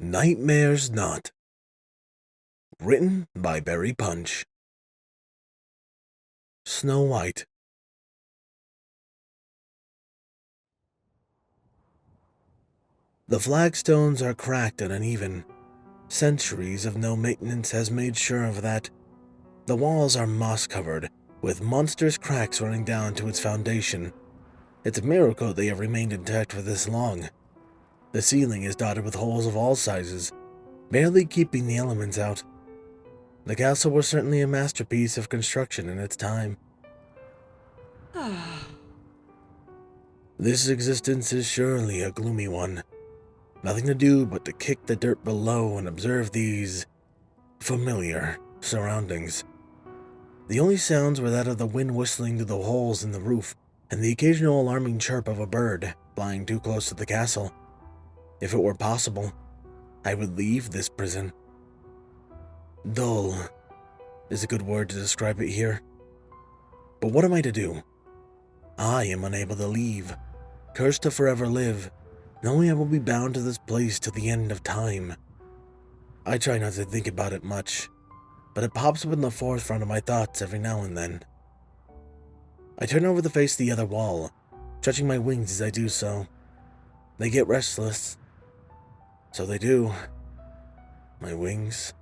Nightmare's Not. Written by Berry Punch. Snow White. The flagstones are cracked and uneven. Centuries of no maintenance has made sure of that. The walls are moss-covered, with monstrous cracks running down to its foundation. It's a miracle they have remained intact for this long. The ceiling is dotted with holes of all sizes, barely keeping the elements out. The castle was certainly a masterpiece of construction in its time. This existence is surely a gloomy one. Nothing to do but to kick the dirt below and observe these familiar surroundings. The only sounds were that of the wind whistling through the holes in the roof and the occasional alarming chirp of a bird flying too close to the castle. If it were possible, I would leave this prison. Dull is a good word to describe it here. But what am I to do? I am unable to leave, cursed to forever live, knowing I will be bound to this place till the end of time. I try not to think about it much, but it pops up in the forefront of my thoughts every now and then. I turn over to face the other wall, stretching my wings as I do so. They get restless. So they do. My wings.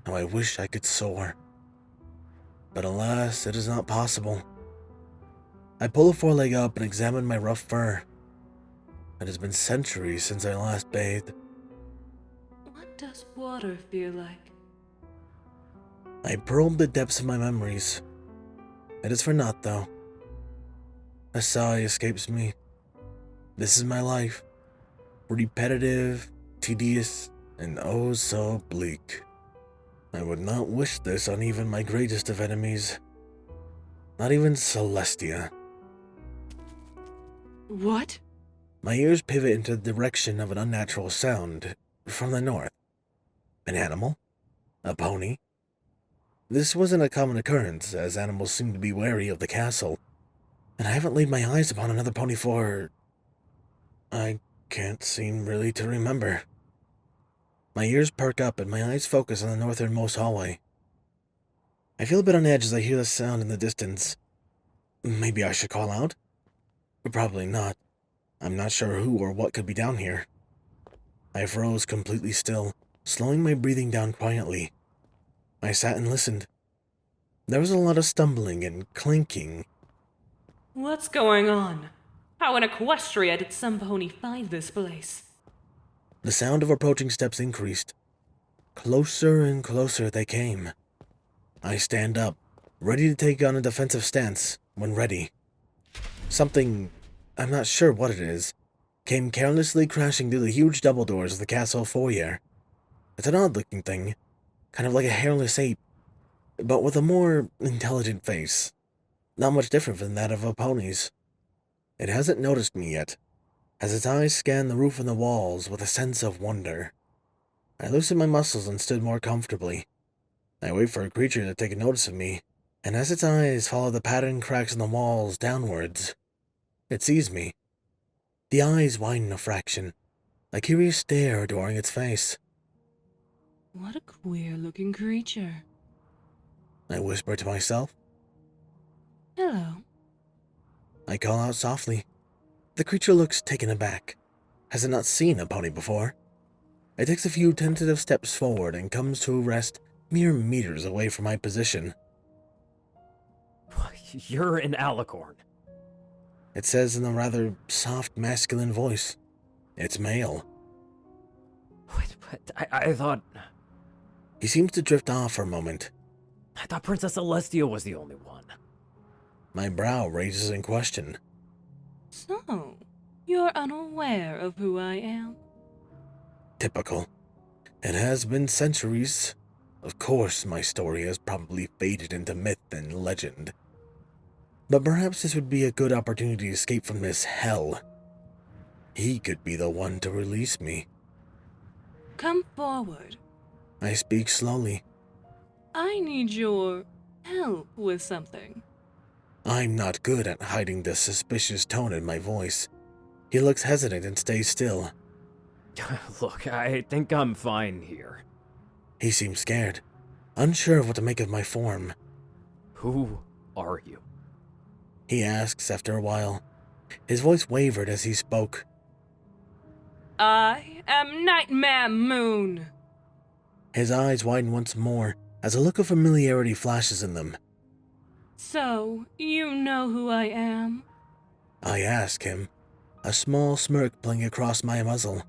How I wish I could soar. But alas, it is not possible. I pull a foreleg up and examine my rough fur. It has been centuries since I last bathed. What does water feel like? I probe the depths of my memories. It is for naught, though. A sigh escapes me. This is my life. Repetitive, tedious, and oh so bleak. I would not wish this on even my greatest of enemies. Not even Celestia. What? My ears pivot into the direction of an unnatural sound from the north. An animal? A pony? This wasn't a common occurrence, as animals seem to be wary of the castle, and I haven't laid my eyes upon another pony for... I can't seem really to remember. My ears perk up and my eyes focus on the northernmost hallway. I feel a bit on edge as I hear the sound in the distance. Maybe I should call out? Probably not. I'm not sure who or what could be down here. I froze completely still, slowing my breathing down quietly. I sat and listened. There was a lot of stumbling and clinking. What's going on? How in Equestria did some pony find this place? The sound of approaching steps increased. Closer and closer they came. I stand up, ready to take on a defensive stance when ready. Something, I'm not sure what it is, came carelessly crashing through the huge double doors of the castle foyer. It's an odd-looking thing, kind of like a hairless ape, but with a more intelligent face. Not much different from that of a pony's. It hasn't noticed me yet, as its eyes scan the roof and the walls with a sense of wonder. I loosened my muscles and stood more comfortably. I wait for a creature to take notice of me, and as its eyes follow the patterned cracks in the walls downwards, it sees me. The eyes widen a fraction, a curious stare adoring its face. What a queer-looking creature. I whisper to myself. Hello. I call out softly. The creature looks taken aback. Has it not seen a pony before? It takes a few tentative steps forward and comes to a rest mere meters away from my position. You're an alicorn. It says in a rather soft masculine voice. It's male. Wait, but I thought... He seems to drift off for a moment. I thought Princess Celestia was the only one. My brow raises in question. So, you're unaware of who I am? Typical. It has been centuries. Of course, my story has probably faded into myth and legend. But perhaps this would be a good opportunity to escape from this hell. He could be the one to release me. Come forward. I speak slowly. I need your help with something. I'm not good at hiding the suspicious tone in my voice. He looks hesitant and stays still. Look, I think I'm fine here. He seemed scared, unsure of what to make of my form. Who are you? He asks after a while. His voice wavered as he spoke. I am Nightmare Moon. His eyes widen once more as a look of familiarity flashes in them. So, you know who I am? I ask him, a small smirk playing across my muzzle.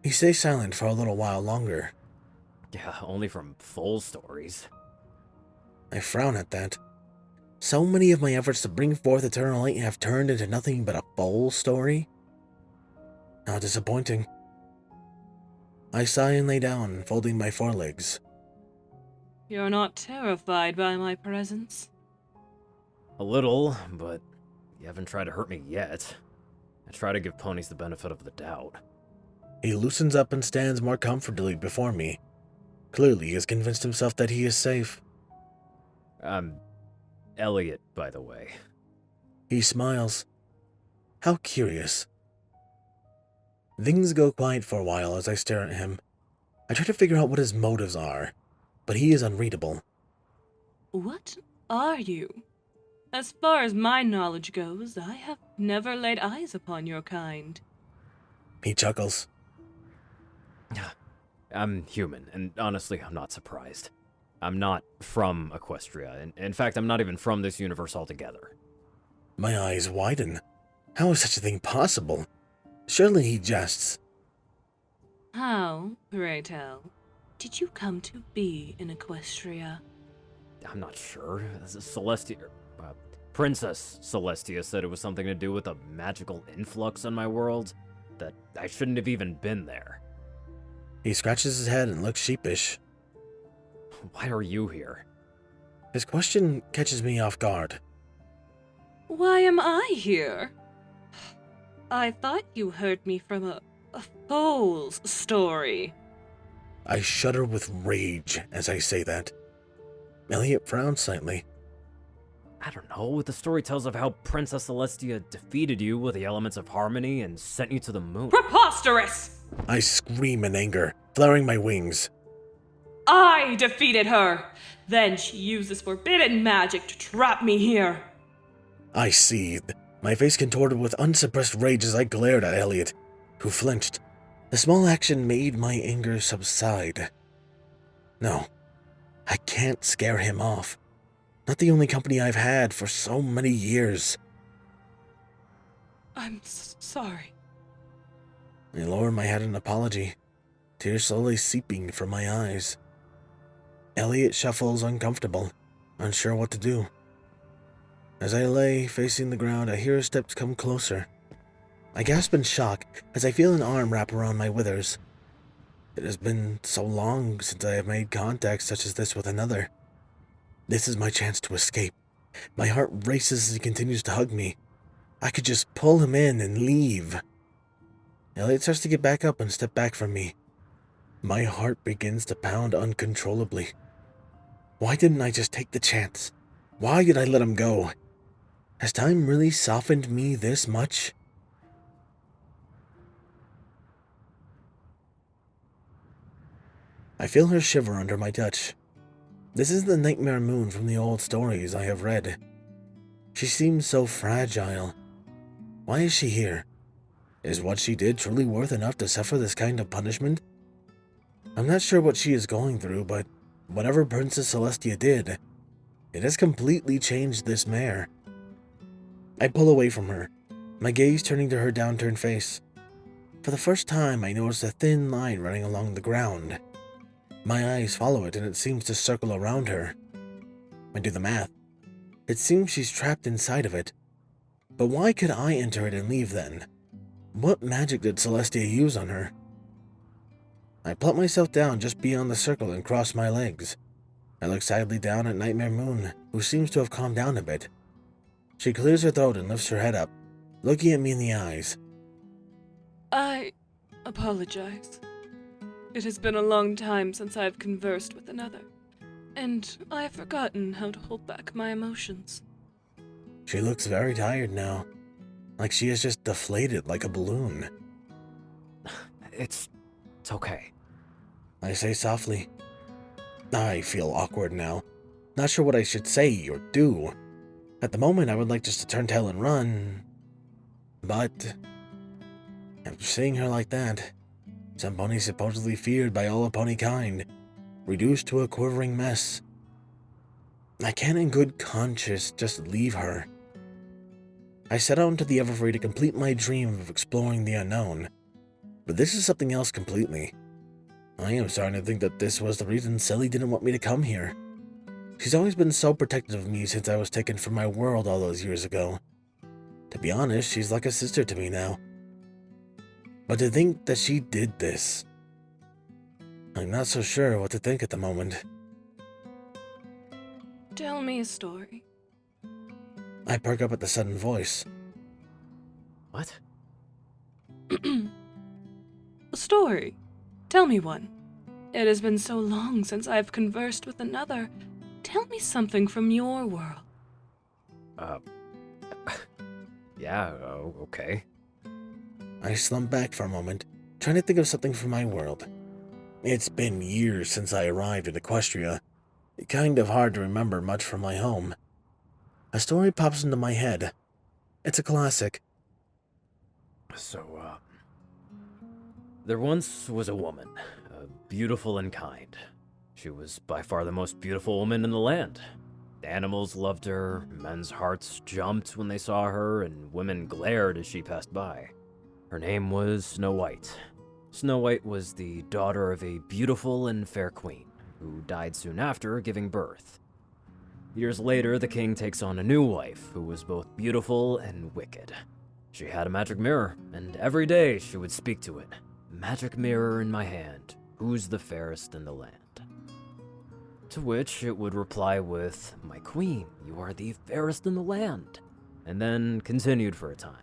He stays silent for a little while longer. Yeah, only from full stories. I frown at that. So many of my efforts to bring forth eternal light have turned into nothing but a full story? How disappointing. I sigh and lay down, folding my forelegs. You're not terrified by my presence. A little, but you haven't tried to hurt me yet. I try to give ponies the benefit of the doubt. He loosens up and stands more comfortably before me. Clearly, he has convinced himself that he is safe. I'm Elliot, by the way. He smiles. How curious. Things go quiet for a while as I stare at him. I try to figure out what his motives are, but he is unreadable. What are you? As far as my knowledge goes, I have never laid eyes upon your kind. He chuckles. I'm human, and honestly, I'm not surprised. I'm not from Equestria, and in fact, I'm not even from this universe altogether. My eyes widen. How is such a thing possible? Surely he jests. How, pray tell, did you come to be in Equestria? I'm not sure. Princess Celestia said it was something to do with a magical influx on my world, that I shouldn't have even been there. He scratches his head and looks sheepish. Why are you here? His question catches me off guard. Why am I here? I thought you heard me from a foal's story. I shudder with rage as I say that. Elliot frowns slightly. I don't know. The story tells of how Princess Celestia defeated you with the elements of harmony and sent you to the moon. Preposterous! I scream in anger, flaring my wings. I defeated her! Then she used this forbidden magic to trap me here. I seethed, my face contorted with unsuppressed rage as I glared at Elliot, who flinched. The small action made my anger subside. No, I can't scare him off. Not the only company I've had for so many years. I'm sorry. I lower my head in apology, tears slowly seeping from my eyes. Elliot shuffles uncomfortable, unsure what to do. As I lay facing the ground, I hear his steps come closer. I gasp in shock as I feel an arm wrap around my withers. It has been so long since I have made contact such as this with another. This is my chance to escape. My heart races as he continues to hug me. I could just pull him in and leave. Elliot starts to get back up and step back from me. My heart begins to pound uncontrollably. Why didn't I just take the chance? Why did I let him go? Has time really softened me this much? I feel her shiver under my touch. This is the Nightmare Moon from the old stories I have read. She seems so fragile. Why is she here? Is what she did truly worth enough to suffer this kind of punishment? I'm not sure what she is going through, but whatever Princess Celestia did, it has completely changed this mare. I pull away from her, my gaze turning to her downturned face. For the first time, I notice a thin line running along the ground. My eyes follow it, and it seems to circle around her. I do the math. It seems she's trapped inside of it. But why could I enter it and leave then? What magic did Celestia use on her? I plop myself down just beyond the circle and cross my legs. I look sadly down at Nightmare Moon, who seems to have calmed down a bit. She clears her throat and lifts her head up, looking at me in the eyes. I apologize. It has been a long time since I have conversed with another, and I have forgotten how to hold back my emotions. She looks very tired now, like she is just deflated like a balloon. It's okay. I say softly. I feel awkward now. Not sure what I should say or do. At the moment, I would like just to turn tail and run. But after seeing her like that, some pony supposedly feared by all of pony kind, reduced to a quivering mess, I can't in good conscience just leave her. I set out into the Everfree to complete my dream of exploring the unknown, but this is something else completely. I am starting to think that this was the reason Sally didn't want me to come here. She's always been so protective of me since I was taken from my world all those years ago. To be honest, she's like a sister to me now. But to think that she did this, I'm not so sure what to think at the moment. Tell me a story. I perk up at the sudden voice. What? A story. Tell me one. It has been so long since I have conversed with another. Tell me something from your world. Yeah, okay. I slump back for a moment, trying to think of something from my world. It's been years since I arrived in Equestria. Kind of hard to remember much from my home. A story pops into my head. It's a classic. So, there once was a woman, beautiful and kind. She was by far the most beautiful woman in the land. The animals loved her, men's hearts jumped when they saw her, and women glared as she passed by. Her name was Snow White. Snow White was the daughter of a beautiful and fair queen, who died soon after giving birth. Years later, the king takes on a new wife, who was both beautiful and wicked. She had a magic mirror, and every day she would speak to it. Magic mirror in my hand, who's the fairest in the land? To which it would reply with, my queen, you are the fairest in the land. And then continued for a time,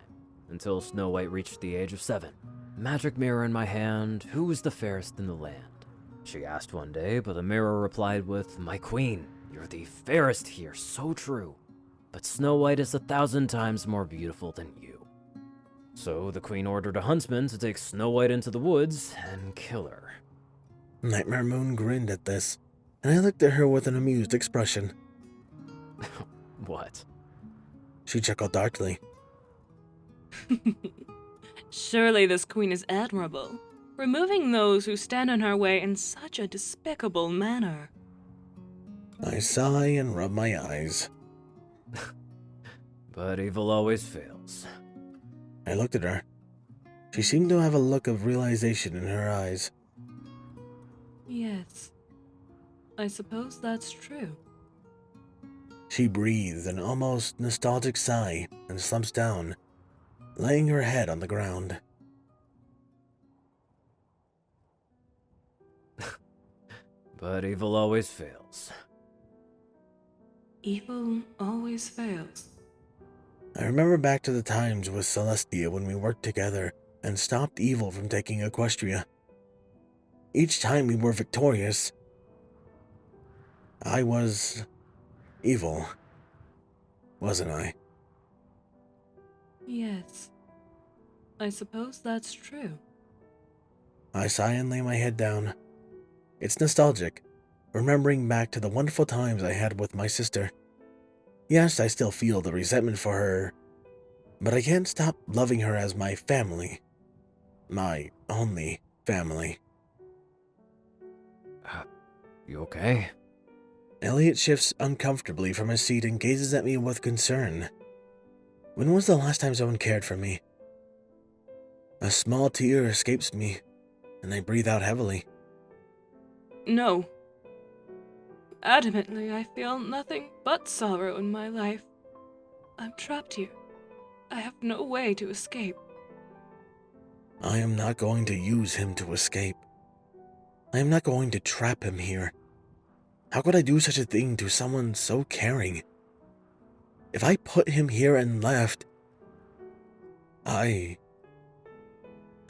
until Snow White reached the age of 7. Magic mirror in my hand, who is the fairest in the land? She asked one day, but the mirror replied with, my queen, you're the fairest here, so true. But Snow White is 1,000 times more beautiful than you. So the queen ordered a huntsman to take Snow White into the woods and kill her. Nightmare Moon grinned at this, and I looked at her with an amused expression. What? She chuckled darkly. Surely this queen is admirable, removing those who stand in her way in such a despicable manner. I sigh and rub my eyes. But evil always fails. I looked at her. She seemed to have a look of realization in her eyes. Yes, I suppose that's true. She breathed an almost nostalgic sigh and slumps down, laying her head on the ground. But evil always fails. Evil always fails. I remember back to the times with Celestia when we worked together and stopped evil from taking Equestria. Each time we were victorious, I was evil, wasn't I? Yes, I suppose that's true. I sigh and lay my head down. It's nostalgic, remembering back to the wonderful times I had with my sister. Yes, I still feel the resentment for her, but I can't stop loving her as my family. My only family. You okay? Elliot shifts uncomfortably from his seat and gazes at me with concern. When was the last time someone cared for me? A small tear escapes me, and I breathe out heavily. No. Adamantly, I feel nothing but sorrow in my life. I'm trapped here. I have no way to escape. I am not going to use him to escape. I am not going to trap him here. How could I do such a thing to someone so caring? If I put him here and left, I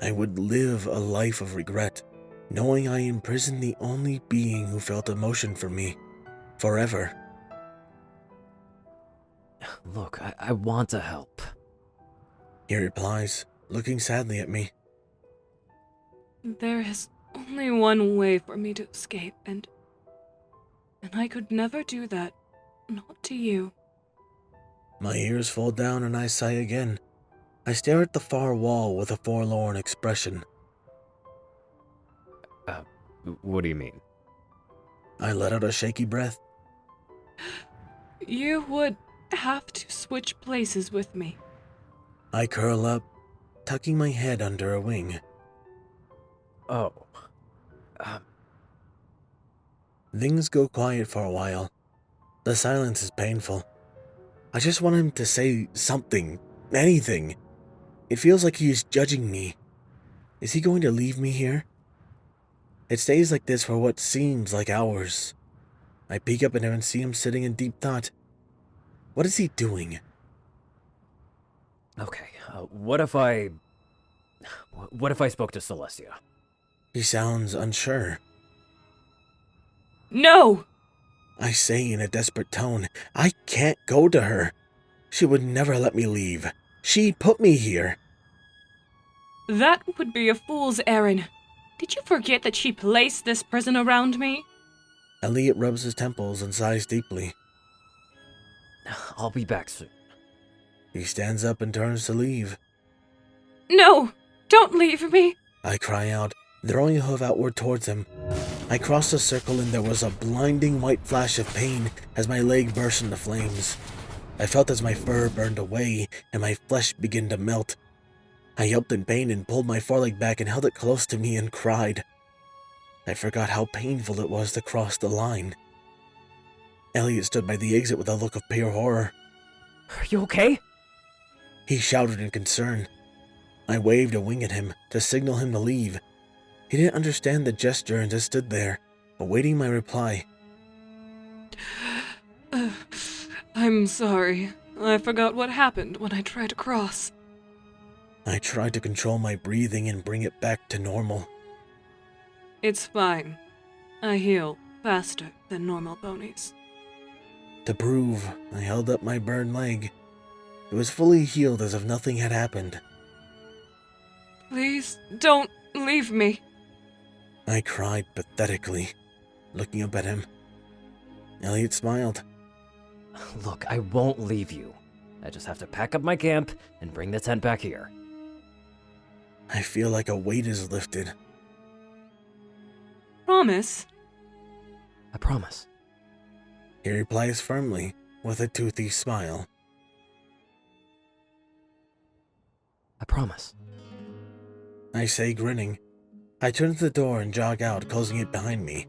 would live a life of regret, knowing I imprisoned the only being who felt emotion for me, forever. Look, I want to help. He replies, looking sadly at me. There is only one way for me to escape, and I could never do that. Not to you. My ears fall down and I sigh again. I stare at the far wall with a forlorn expression. What do you mean? I let out a shaky breath. You would have to switch places with me. I curl up, tucking my head under a wing. Oh. Things go quiet for a while. The silence is painful. I just want him to say something, anything. It feels like he is judging me. Is he going to leave me here? It stays like this for what seems like hours. I peek up at him and see him sitting in deep thought. What is he doing? Okay, what if I spoke to Celestia? He sounds unsure. No! I say in a desperate tone, I can't go to her. She would never let me leave. She put me here. That would be a fool's errand. Did you forget that she placed this prison around me? Elliot rubs his temples and sighs deeply. I'll be back soon. He stands up and turns to leave. No! Don't leave me! I cry out, throwing a hoof outward towards him. I crossed the circle and there was a blinding white flash of pain as my leg burst into flames. I felt as my fur burned away and my flesh began to melt. I yelped in pain and pulled my foreleg back and held it close to me and cried. I forgot how painful it was to cross the line. Elliot stood by the exit with a look of pure horror. Are you okay? He shouted in concern. I waved a wing at him to signal him to leave. He didn't understand the gesture and just stood there, awaiting my reply. I'm sorry. I forgot what happened when I tried to cross. I tried to control my breathing and bring it back to normal. It's fine. I heal faster than normal ponies. To prove, I held up my burned leg. It was fully healed as if nothing had happened. Please don't leave me. I cried pathetically, looking up at him. Elliot smiled. Look, I won't leave you. I just have to pack up my camp and bring the tent back here. I feel like a weight is lifted. Promise? I promise. He replies firmly, with a toothy smile. I promise. I say, grinning. I turn to the door and jog out, closing it behind me.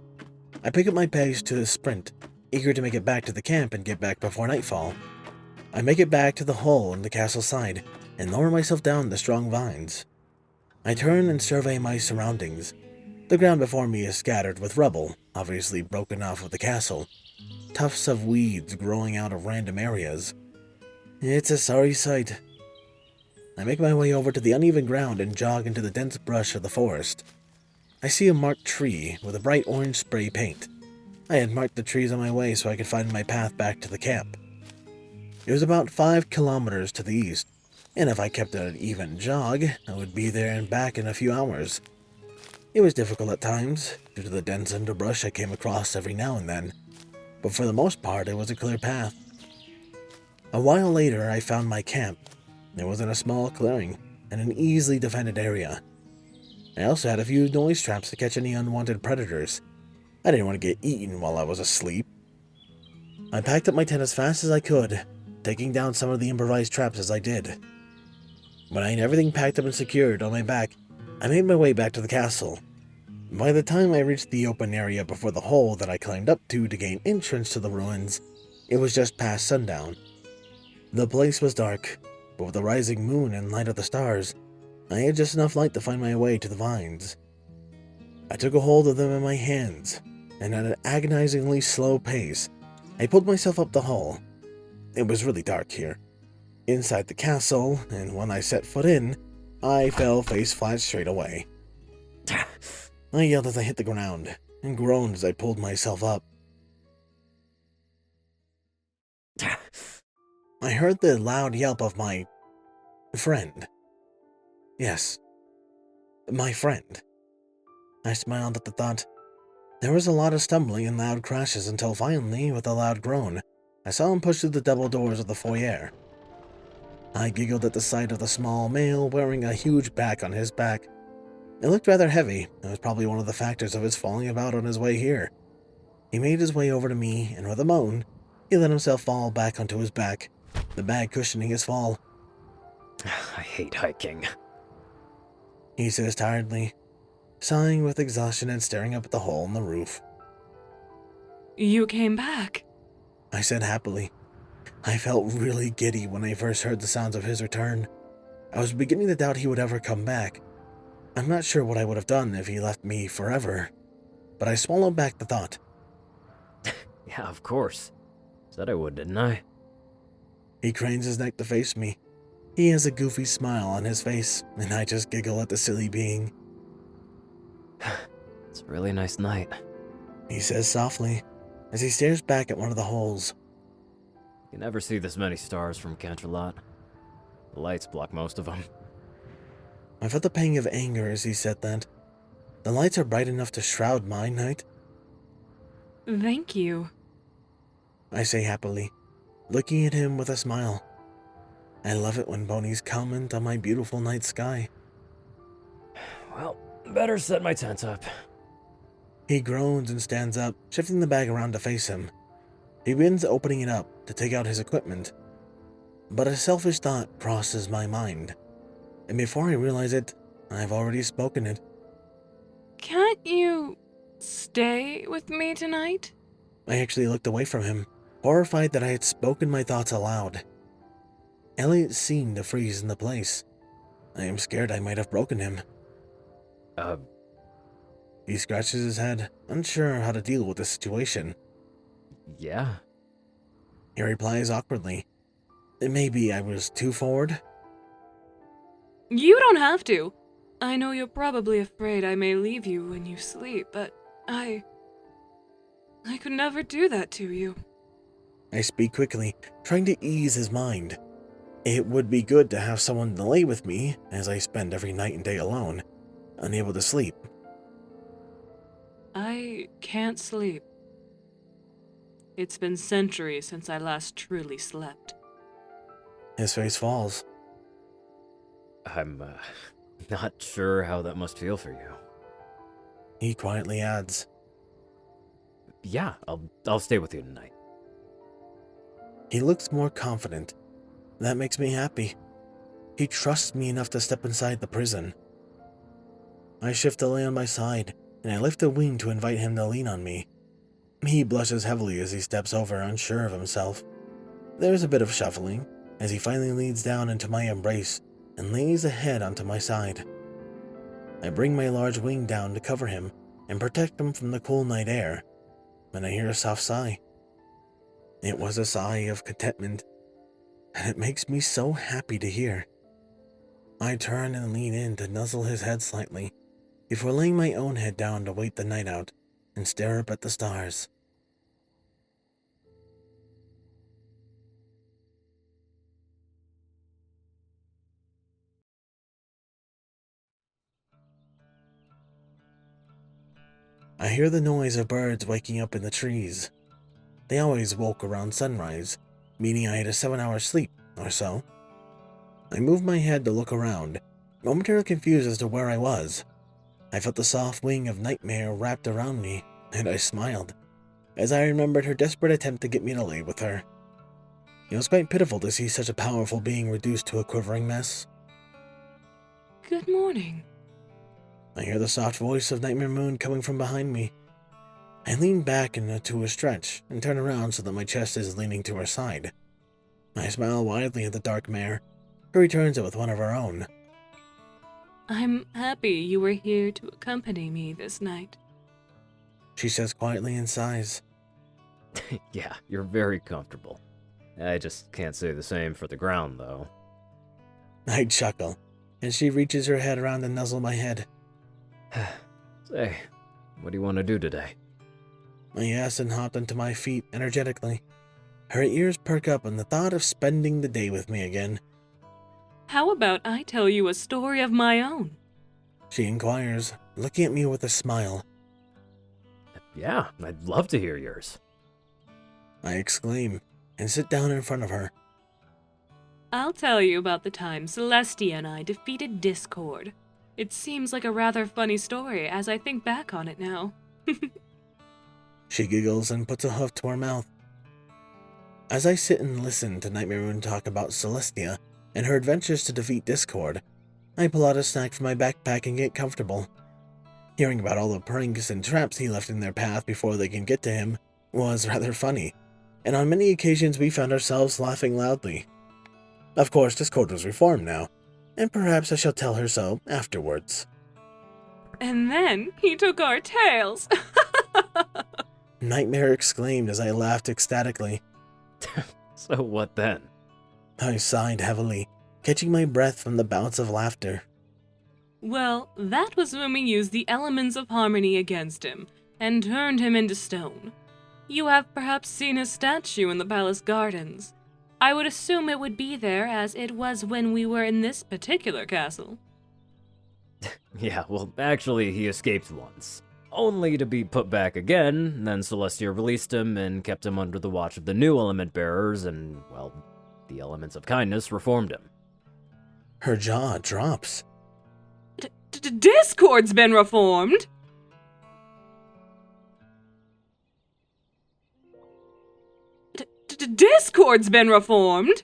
I pick up my pace to a sprint, eager to make it back to the camp and get back before nightfall. I make it back to the hole in the castle side and lower myself down the strong vines. I turn and survey my surroundings. The ground before me is scattered with rubble, obviously broken off of the castle. Tufts of weeds growing out of random areas. It's a sorry sight. I make my way over to the uneven ground and jog into the dense brush of the forest. I see a marked tree with a bright orange spray paint. I had marked the trees on my way so I could find my path back to the camp. It was about 5 kilometers to the east, and if I kept an even jog, I would be there and back in a few hours. It was difficult at times, due to the dense underbrush I came across every now and then, but for the most part it was a clear path. A while later I found my camp. It was in a small clearing, in an easily defended area. I also had a few noise traps to catch any unwanted predators. I didn't want to get eaten while I was asleep. I packed up my tent as fast as I could, taking down some of the improvised traps as I did. When I had everything packed up and secured on my back, I made my way back to the castle. By the time I reached the open area before the hole that I climbed up to gain entrance to the ruins, it was just past sundown. The place was dark, but with the rising moon and light of the stars, I had just enough light to find my way to the vines. I took a hold of them in my hands, and at an agonizingly slow pace, I pulled myself up the hole. It was really dark here. Inside the castle, and when I set foot in, I fell face flat straight away. I yelled as I hit the ground, and groaned as I pulled myself up. I heard the loud yelp of my friend. Yes, my friend. I smiled at the thought. There was a lot of stumbling and loud crashes until finally, with a loud groan, I saw him push through the double doors of the foyer. I giggled at the sight of the small male wearing a huge pack on his back. It looked rather heavy. It was probably one of the factors of his falling about on his way here. He made his way over to me, and with a moan, he let himself fall back onto his back, the bag cushioning his fall. I hate hiking. He says tiredly, sighing with exhaustion and staring up at the hole in the roof. You came back. I said happily. I felt really giddy when I first heard the sounds of his return. I was beginning to doubt he would ever come back. I'm not sure what I would have done if he left me forever, but I swallowed back the thought. Yeah, of course. Said I would, didn't I? He cranes his neck to face me. He has a goofy smile on his face, and I just giggle at the silly being. It's a really nice night. He says softly, as he stares back at one of the holes. You never see this many stars from Canterlot. The lights block most of them. I felt a pang of anger as he said that. The lights are bright enough to shroud my night. Thank you. I say happily, looking at him with a smile. I love it when ponies comment on my beautiful night sky. Well, better set my tent up. He groans and stands up, shifting the bag around to face him. He begins opening it up to take out his equipment. But a selfish thought crosses my mind. And before I realize it, I've already spoken it. Can't you stay with me tonight? I actually looked away from him, horrified that I had spoken my thoughts aloud. Elliot seemed to freeze in the place. I am scared I might have broken him. He scratches his head, unsure how to deal with the situation. Yeah. He replies awkwardly. Maybe I was too forward? You don't have to. I know you're probably afraid I may leave you when you sleep, but I could never do that to you. I speak quickly, trying to ease his mind. It would be good to have someone to lay with me, as I spend every night and day alone, unable to sleep. I can't sleep. It's been centuries since I last truly slept. His face falls. I'm, not sure how that must feel for you. He quietly adds, Yeah, I'll stay with you tonight. He looks more confident. That makes me happy. He trusts me enough to step inside the prison. I shift to lay on my side, and I lift a wing to invite him to lean on me. He blushes heavily as he steps over, unsure of himself. There's a bit of shuffling, as he finally leans down into my embrace and lays a head onto my side. I bring my large wing down to cover him and protect him from the cool night air, and I hear a soft sigh. It was a sigh of contentment, and it makes me so happy to hear. I turn and lean in to nuzzle his head slightly, before laying my own head down to wait the night out and stare up at the stars. I hear the noise of birds waking up in the trees. They always woke around sunrise, meaning I had a 7-hour sleep or so. I moved my head to look around, momentarily confused as to where I was. I felt the soft wing of nightmare wrapped around me, and I smiled, as I remembered her desperate attempt to get me to lay with her. It was quite pitiful to see such a powerful being reduced to a quivering mess. Good morning. I hear the soft voice of Nightmare Moon coming from behind me. I lean back into a stretch and turn around so that my chest is leaning to her side. I smile widely at the dark mare, who returns it with one of her own. I'm happy you were here to accompany me this night. She says quietly and sighs. Yeah, you're very comfortable. I just can't say the same for the ground, though. I chuckle, and she reaches her head around to nuzzle my head. Say, what do you want to do today? I asked and hopped onto my feet energetically. Her ears perk up on the thought of spending the day with me again. How about I tell you a story of my own? She inquires, looking at me with a smile. Yeah, I'd love to hear yours. I exclaim and sit down in front of her. I'll tell you about the time Celestia and I defeated Discord. It seems like a rather funny story as I think back on it now. She giggles and puts a hoof to her mouth. As I sit and listen to Nightmare Moon talk about Celestia and her adventures to defeat Discord, I pull out a snack from my backpack and get comfortable. Hearing about all the pranks and traps he left in their path before they can get to him was rather funny, and on many occasions we found ourselves laughing loudly. Of course, Discord was reformed now, and perhaps I shall tell her so afterwards. And then he took our tails. Nightmare exclaimed as I laughed ecstatically. So what then? I sighed heavily, catching my breath from the bouts of laughter. Well, that was when we used the elements of harmony against him and turned him into stone. You have perhaps seen his statue in the palace gardens. I would assume it would be there as it was when we were in this particular castle. Yeah, well, actually, he escaped once. Only to be put back again, then Celestia released him and kept him under the watch of the new element bearers, and, well, the elements of kindness reformed him. Her jaw drops. Discord's been reformed? Discord's been reformed?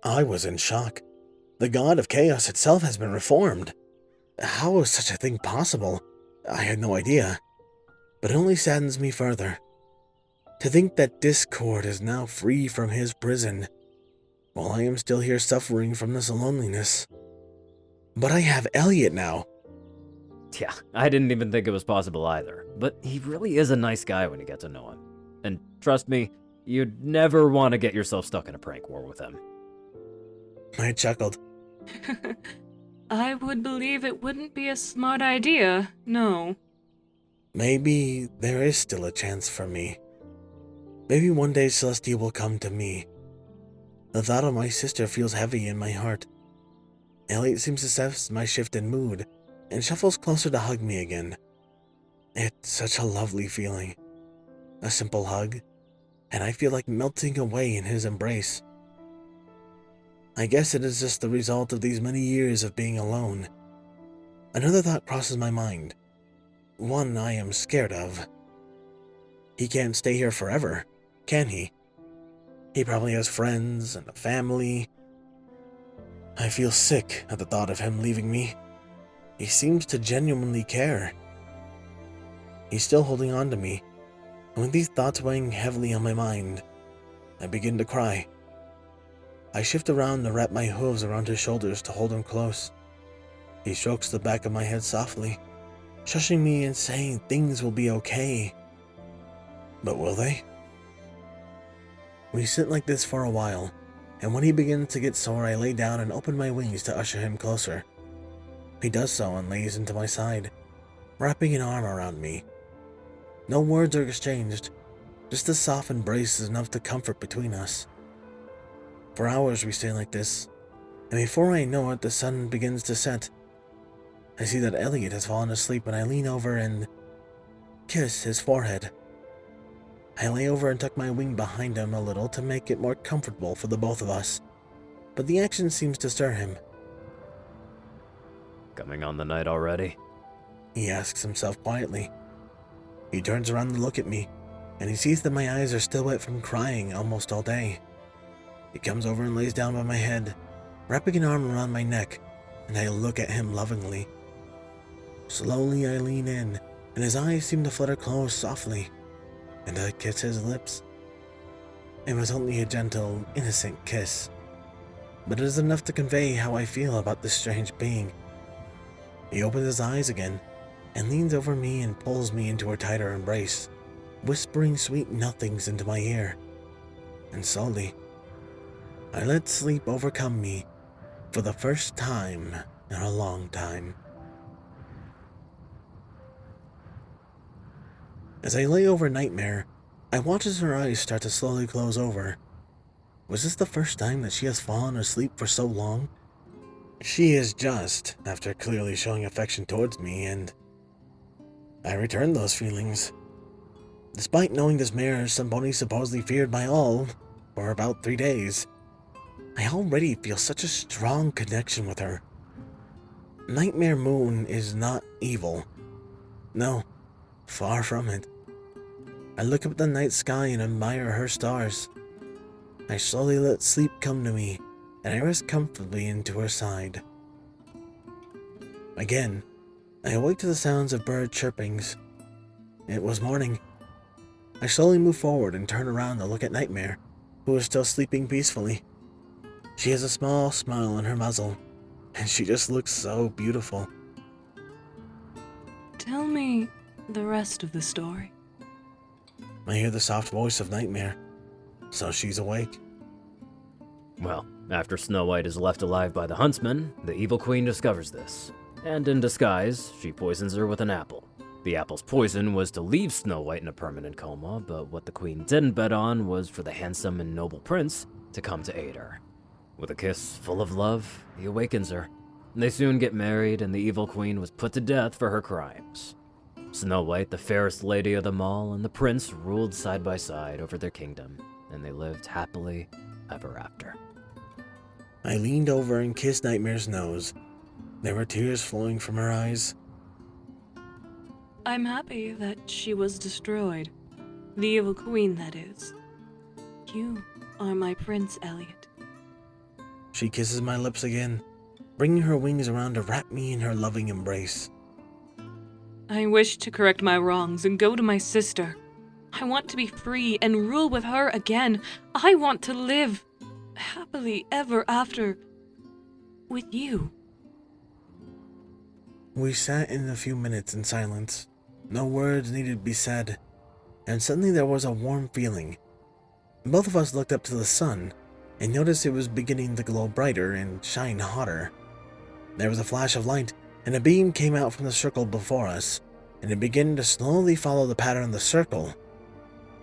I was in shock. The god of chaos itself has been reformed. How is such a thing possible? I had no idea. But it only saddens me further. To think that Discord is now free from his prison, while I am still here suffering from this loneliness. But I have Elliot now. Yeah, I didn't even think it was possible either. But he really is a nice guy when you get to know him. And trust me, you'd never want to get yourself stuck in a prank war with him. I chuckled. I would believe it wouldn't be a smart idea, no. Maybe there is still a chance for me. Maybe one day Celestia will come to me. The thought of my sister feels heavy in my heart. Elliot seems to sense my shift in mood and shuffles closer to hug me again. It's such a lovely feeling. A simple hug, and I feel like melting away in his embrace. I guess it is just the result of these many years of being alone. Another thought crosses my mind. One I am scared of. He can't stay here forever, can he? He probably has friends and a family. I feel sick at the thought of him leaving me. He seems to genuinely care. He's still holding on to me, and with these thoughts weighing heavily on my mind, I begin to cry. I shift around and wrap my hooves around his shoulders to hold him close. He strokes the back of my head softly, shushing me and saying things will be okay. But will they? We sit like this for a while, and when he begins to get sore, I lay down and open my wings to usher him closer. He does so and lays into my side, wrapping an arm around me. No words are exchanged, just a soft embrace is enough to comfort between us. For hours we stay like this, and before I know it, the sun begins to set. I see that Elliot has fallen asleep and I lean over and kiss his forehead. I lay over and tuck my wing behind him a little to make it more comfortable for the both of us, but the action seems to stir him. Coming on the night already? He asks himself quietly. He turns around to look at me, and he sees that my eyes are still wet from crying almost all day. He comes over and lays down by my head, wrapping an arm around my neck, and I look at him lovingly. Slowly I lean in, and his eyes seem to flutter close softly, and I kiss his lips. It was only a gentle, innocent kiss, but it is enough to convey how I feel about this strange being. He opens his eyes again, and leans over me and pulls me into a tighter embrace, whispering sweet nothings into my ear. And slowly, I let sleep overcome me for the first time in a long time. As I lay over Nightmare, I watch as her eyes start to slowly close over. Was this the first time that she has fallen asleep for so long? She is just, after clearly showing affection towards me, and I returned those feelings. Despite knowing this mare is somebody supposedly feared by all for about 3 days, I already feel such a strong connection with her. Nightmare Moon is not evil. No, far from it. I look up at the night sky and admire her stars. I slowly let sleep come to me, and I rest comfortably into her side. Again, I awake to the sounds of bird chirpings. It was morning. I slowly move forward and turn around to look at Nightmare, who is still sleeping peacefully. She has a small smile on her muzzle, and she just looks so beautiful. Tell me the rest of the story. I hear the soft voice of Nightmare, so she's awake. Well, after Snow White is left alive by the huntsman, the evil queen discovers this, and in disguise, she poisons her with an apple. The apple's poison was to leave Snow White in a permanent coma, but what the queen didn't bet on was for the handsome and noble prince to come to aid her. With a kiss full of love, he awakens her. They soon get married, and the evil queen was put to death for her crimes. Snow White, the fairest lady of them all, and the prince ruled side by side over their kingdom, and they lived happily ever after. I leaned over and kissed Nightmare's nose. There were tears flowing from her eyes. I'm happy that she was destroyed. The evil queen, that is. You are my prince, Elliot. She kisses my lips again, bringing her wings around to wrap me in her loving embrace. I wish to correct my wrongs and go to my sister. I want to be free and rule with her again. I want to live happily ever after with you. We sat in a few minutes in silence. No words needed to be said, and suddenly there was a warm feeling. Both of us looked up to the sun and noticed it was beginning to glow brighter and shine hotter. There was a flash of light, and a beam came out from the circle before us, and it began to slowly follow the pattern of the circle.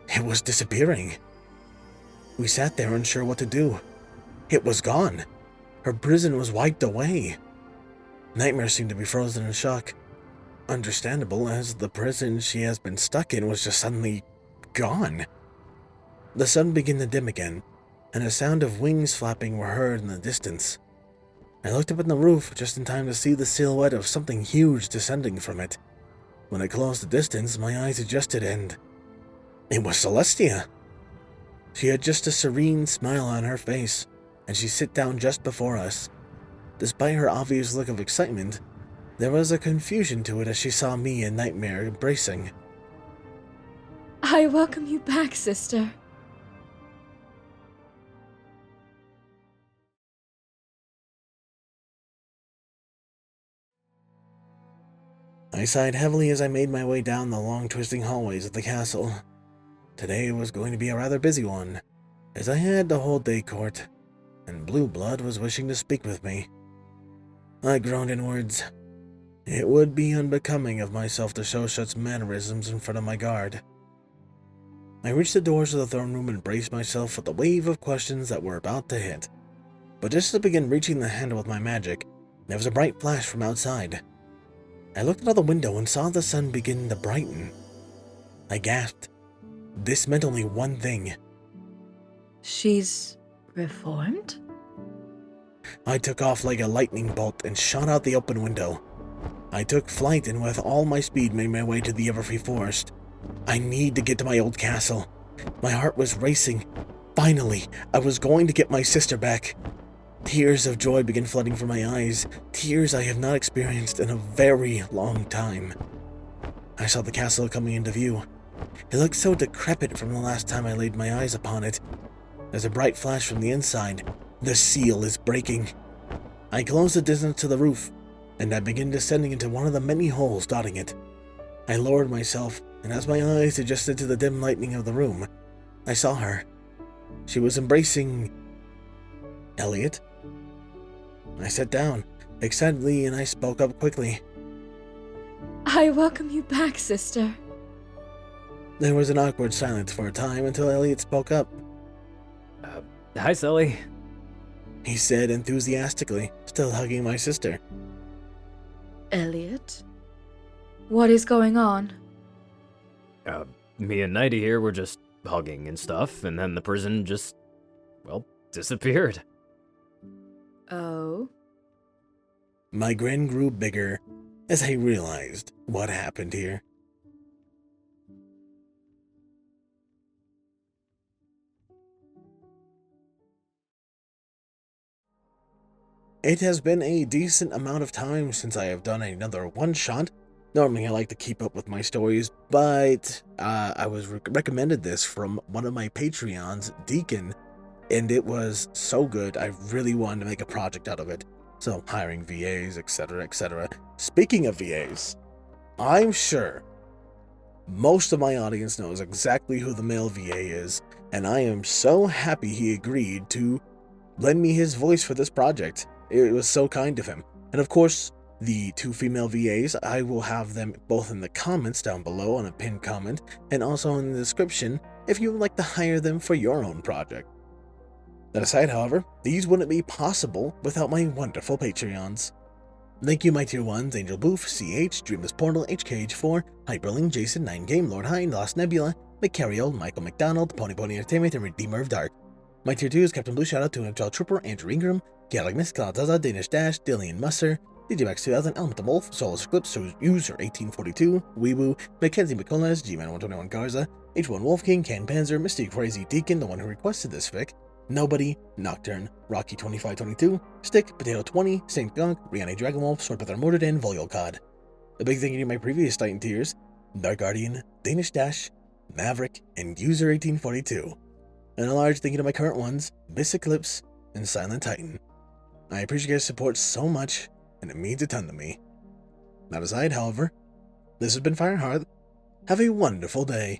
It was disappearing. We sat there unsure what to do. It was gone. Her prison was wiped away. Nightmare seemed to be frozen in shock. Understandable, as the prison she has been stuck in was just suddenly gone. The sun began to dim again, and a sound of wings flapping were heard in the distance. I looked up at the roof just in time to see the silhouette of something huge descending from it. When I closed the distance, my eyes adjusted and it was Celestia. She had just a serene smile on her face, and she sat down just before us. Despite her obvious look of excitement, there was a confusion to it as she saw me and Nightmare embracing. I welcome you back, sister. I sighed heavily as I made my way down the long twisting hallways of the castle. Today was going to be a rather busy one, as I had the whole day court, and Blue Blood was wishing to speak with me. I groaned inwards. It would be unbecoming of myself to show such mannerisms in front of my guard. I reached the doors of the throne room and braced myself for the wave of questions that were about to hit. But just as I began reaching the handle with my magic, there was a bright flash from outside. I looked out of the window and saw the sun begin to brighten. I gasped. This meant only one thing. She's reformed? I took off like a lightning bolt and shot out the open window. I took flight and with all my speed made my way to the Everfree Forest. I need to get to my old castle. My heart was racing. Finally, I was going to get my sister back. Tears of joy began flooding from my eyes, tears I have not experienced in a very long time. I saw the castle coming into view. It looked so decrepit from the last time I laid my eyes upon it. There's a bright flash from the inside. The seal is breaking. I closed the distance to the roof, and I began descending into one of the many holes dotting it. I lowered myself, and as my eyes adjusted to the dim lighting of the room, I saw her. She was embracing Elliot. I sat down, excitedly, and I spoke up quickly. I welcome you back, sister. There was an awkward silence for a time until Elliot spoke up. Hi, Sully. he said enthusiastically, still hugging my sister. Elliot? What is going on? Me and Nighty here were just hugging and stuff, and then the prison just, well, disappeared. Oh? My grin grew bigger as I realized what happened here. It has been a decent amount of time since I have done another one-shot. Normally I like to keep up with my stories, but I was recommended this from one of my Patreons, Deacon, and it was so good I really wanted to make a project out of it. So hiring VAs, etc., etc. Speaking of VAs, I'm sure most of my audience knows exactly who the male VA is, and I am so happy he agreed to lend me his voice for this project. It was so kind of him. And of course, the 2 female VAs, I will have them both in the comments down below on a pinned comment, and also in the description if you would like to hire them for your own project. That aside, however, these wouldn't be possible without my wonderful Patreons. Thank you, my tier 1s, Angel Boof, CH, Dreamless Portal, HKH4, Hyperling, Jason, 9Game, Lord Hind, Lost Nebula, McCarriol, Michael McDonald, Pony Entertainment, and Redeemer of Dark. My tier 2s, Captain Blueshadow, 2ML Trooper, Andrew Ingram, Gaelic Miss, Cloud Zaza, Danish Dash, Dillian Musser, DJMX 2000, Elemental Wolf, Solus Eclipse, User 1842, Weeboo, Mackenzie McCollins, G-Man 121 Garza, H1 Wolf King, Can Panzer, Mystic Crazy Deacon, the one who requested this fic, Nobody, Nocturne, Rocky 2522, Stick, Potato 20, Saint Gunk, Rihanna Dragonwolf, Swordbrother Mordred, and Volcod. A big thank you to my previous Titan tiers, Dark Guardian, Danish Dash, Maverick, and User 1842. And a large thank you to my current ones, Miss Eclipse, and Silent Titan. I appreciate your support so much, and it means a ton to me. That aside, however, this has been Fireheart. Have a wonderful day.